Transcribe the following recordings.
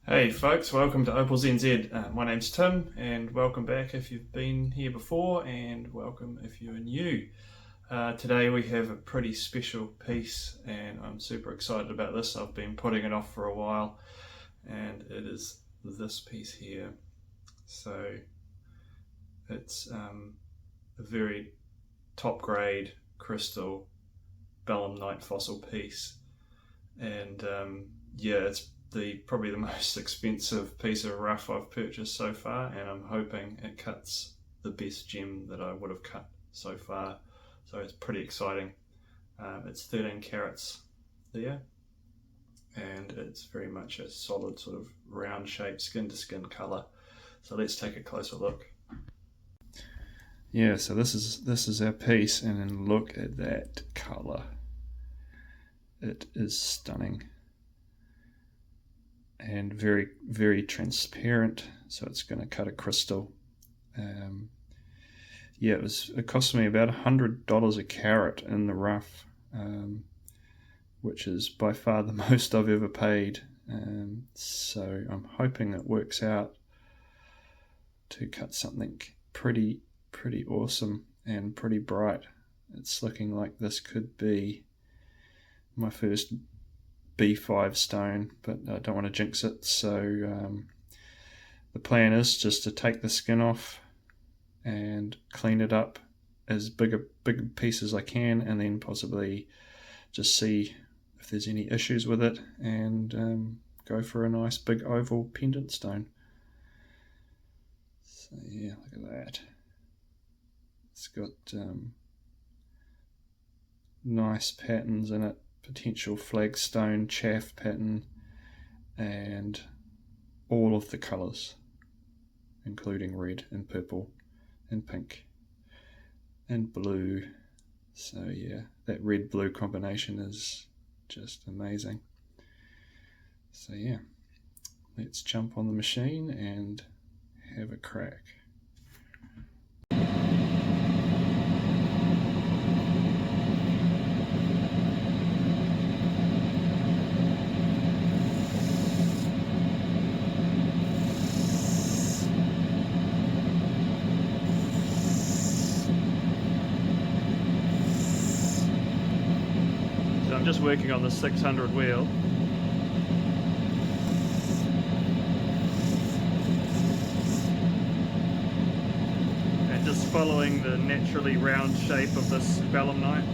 Hey folks, welcome to Opal's NZ. My name's Tim, and welcome back if you've been here before, and welcome if you're new. Today we have a pretty special piece, and I'm super excited about this. I've been putting it off for a while, and it is this piece here. So it's a very top grade crystal belemnite fossil piece, and it's probably the most expensive piece of rough I've purchased so far, and I'm hoping it cuts the best gem that I would have cut so far. So it's pretty exciting. It's 13 carats there, and it's very much a solid sort of round shape, skin to skin colour. So let's take a closer look. Yeah, so this is our piece, and then look at that colour. It is stunning. And very, very transparent, so it's going to cut a crystal. It cost me about $100 a carat in the rough, which is by far the most I've ever paid. So I'm hoping it works out to cut something pretty awesome and pretty bright. It's looking like this could be my first B5 stone, but I don't want to jinx it, so the plan is just to take the skin off and clean it up as big a piece as I can, and then possibly just see if there's any issues with it, and go for a nice big oval pendant stone. So yeah, look at that. It's got nice patterns in it, potential flagstone chaff pattern, and all of the colours, including red and purple and pink and blue. So yeah, that red blue combination is just amazing. So yeah, let's jump on the machine and have a crack. I'm just working on the 600 wheel. And just following the naturally round shape of this belemnite.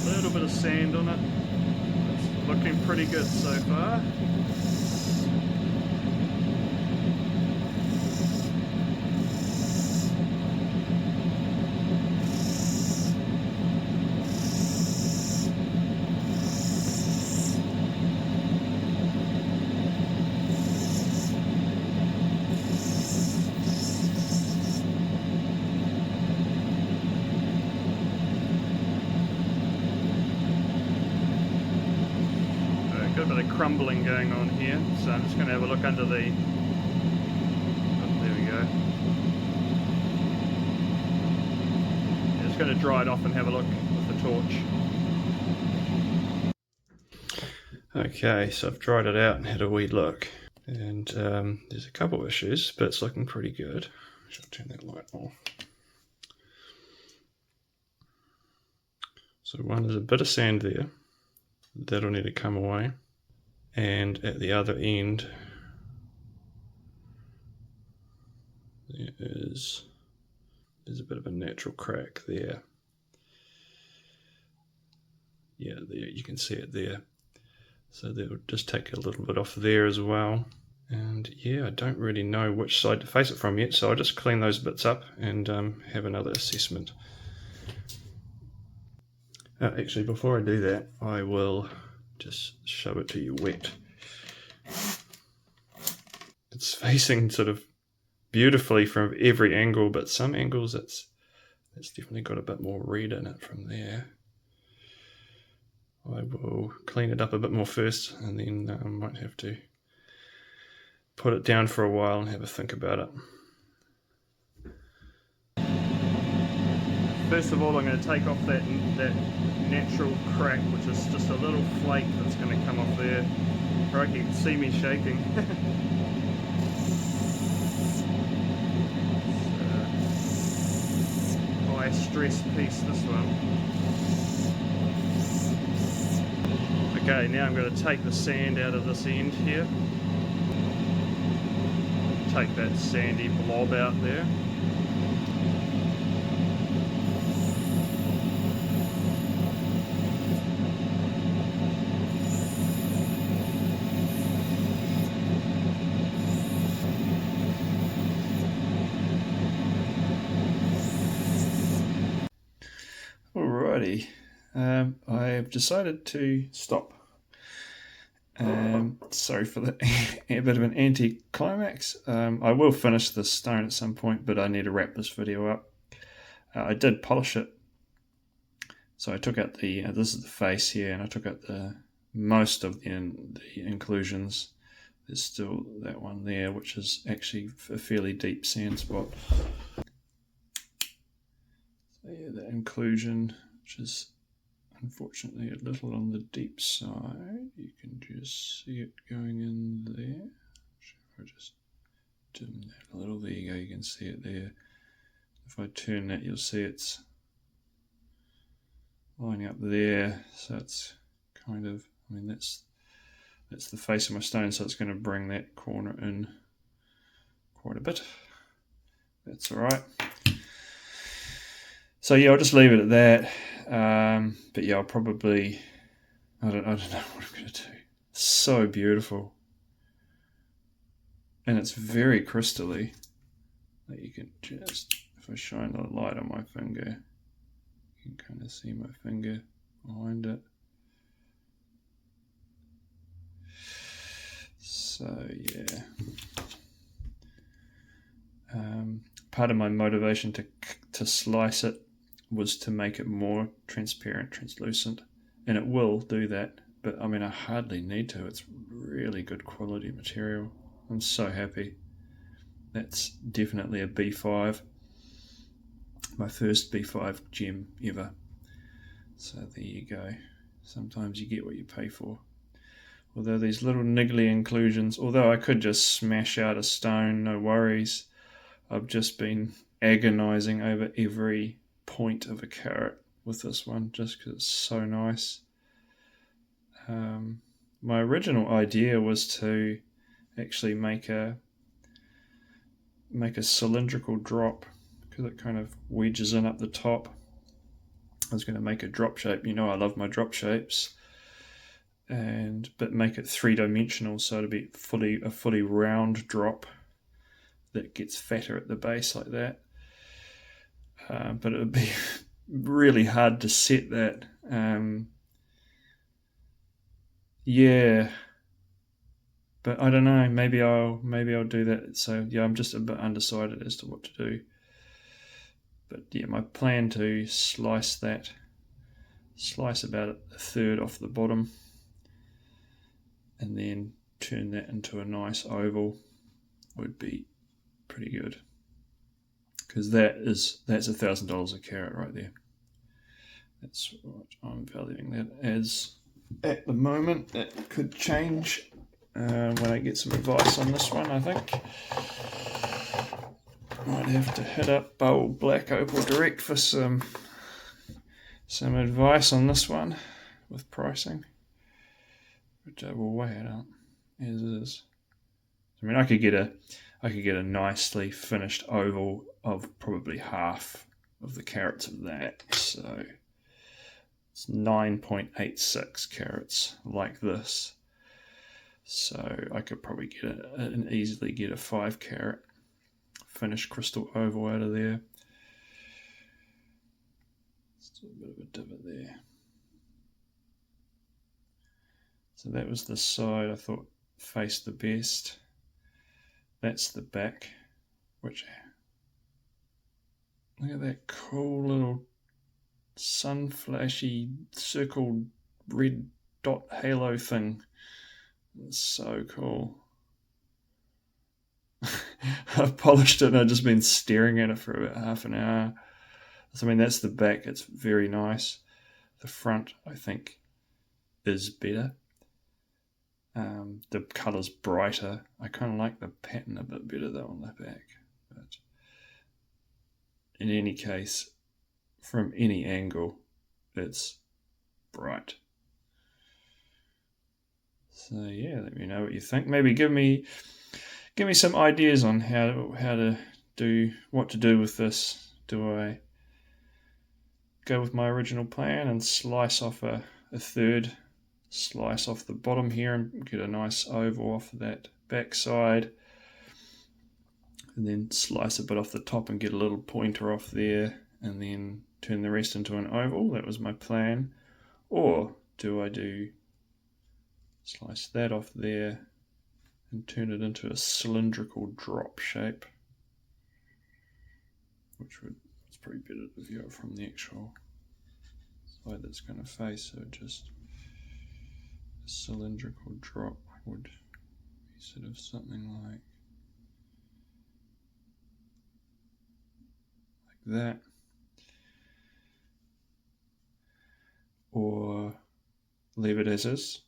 A little bit of sand on it. Looking pretty good so far. Got a bit of crumbling going on here, so I'm just going to have a look under the... Oh, there we go. Just going to dry it off and have a look with the torch. Okay, so I've dried it out and had a wee look, and there's a couple of issues, but it's looking pretty good. I should turn that light off. So one, there's a bit of sand there. That'll need to come away. And at the other end, there's a bit of a natural crack there. Yeah, there, you can see it there. So that'll just take a little bit off there as well. And yeah, I don't really know which side to face it from yet, so I'll just clean those bits up and have another assessment. Actually, before I do that, I will just show it to you wet. It's facing sort of beautifully from every angle, but some angles it's definitely got a bit more red in it from there. I will clean it up a bit more first, and then I might have to put it down for a while and have a think about it. First of all, I'm going to take off that natural crack, which is just a little flake that's going to come off there. Right, you can see me shaking. High stress piece, this one. Okay, now I'm going to take the sand out of this end here. Take that sandy blob out there. Alrighty, I have decided to stop. Sorry for the a bit of an anti-climax. I will finish this stone at some point, but I need to wrap this video up. I did polish it, so I took out the this is the face here, and I took out the most of the inclusions. There's still that one there, which is actually a fairly deep sand spot. So yeah, the inclusion, which is unfortunately a little on the deep side. You can just see it going in there. If I just dim that a little, there you go, you can see it there. If I turn that, you'll see it's lining up there. So it's kind of, I mean, that's the face of my stone, so it's going to bring that corner in quite a bit. That's all right. So yeah, I'll just leave it at that. But yeah, I'll probably, I don't know what I'm going to do. It's so beautiful. And it's very crystally. That you can just, if I shine the light on my finger, you can kind of see my finger behind it. So yeah. Part of my motivation to slice it was to make it more transparent, translucent, and it will do that, but I mean, I hardly need to. It's really good quality material. I'm so happy. That's definitely a B5, my first B5 gem ever. So there you go. Sometimes you get what you pay for. Although these little niggly inclusions, although I could just smash out a stone, no worries, I've just been agonizing over every point of a carat with this one just because it's so nice. My original idea was to actually make a cylindrical drop because it kind of wedges in up the top. I was going to make a drop shape. You know, I love my drop shapes, but make it three-dimensional, so it'll be a fully round drop that gets fatter at the base like that. But it would be really hard to set that. Yeah, but I don't know. Maybe I'll do that. So yeah, I'm just a bit undecided as to what to do. But yeah, my plan to slice about a third off the bottom, and then turn that into a nice oval would be pretty good. Because that's $1,000 a carat right there. That's what I'm valuing that as at the moment. That could change when I get some advice on this one, I think. Might have to hit up old Black Opal Direct for some advice on this one with pricing. But we'll weigh it up as is. I mean, I could get a nicely finished oval of probably half of the carats of that. So it's 9.86 carats like this. So I could probably easily get a 5 carat finished crystal oval out of there. Still a bit of a divot there. So that was the side I thought faced the best. That's the back, which, look at that cool little sun flashy circled red dot halo thing. It's so cool. I've polished it and I've just been staring at it for about half an hour. So, I mean, that's the back. It's very nice. The front, I think, is better. The colour's brighter. I kind of like the pattern a bit better though on the back. But in any case, from any angle, it's bright. So yeah, let me know what you think. Maybe give me some ideas on how to do what to do with this. Do I go with my original plan and slice off a third slice off the bottom here and get a nice oval off of that back side, and then slice a bit off the top and get a little pointer off there, and then turn the rest into an oval? That was my plan. Or do I slice that off there and turn it into a cylindrical drop shape, it's probably better to view it from the actual side that's going to face. So just a cylindrical drop would be sort of something like that. Or leave it as is,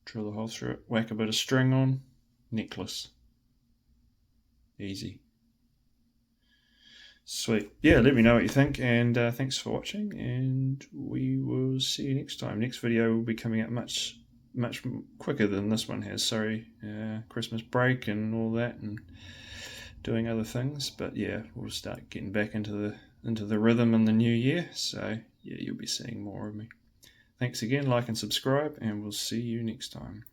drill a hole through it, whack a bit of string on, necklace. Easy. Sweet. Yeah, let me know what you think, and thanks for watching, and we will see you next time. Next video will be coming out much quicker than this one has. Sorry, Christmas break and all that, and doing other things, but yeah, we'll start getting back into the rhythm in the new year. So yeah, you'll be seeing more of me. Thanks again, like and subscribe, and we'll see you next time.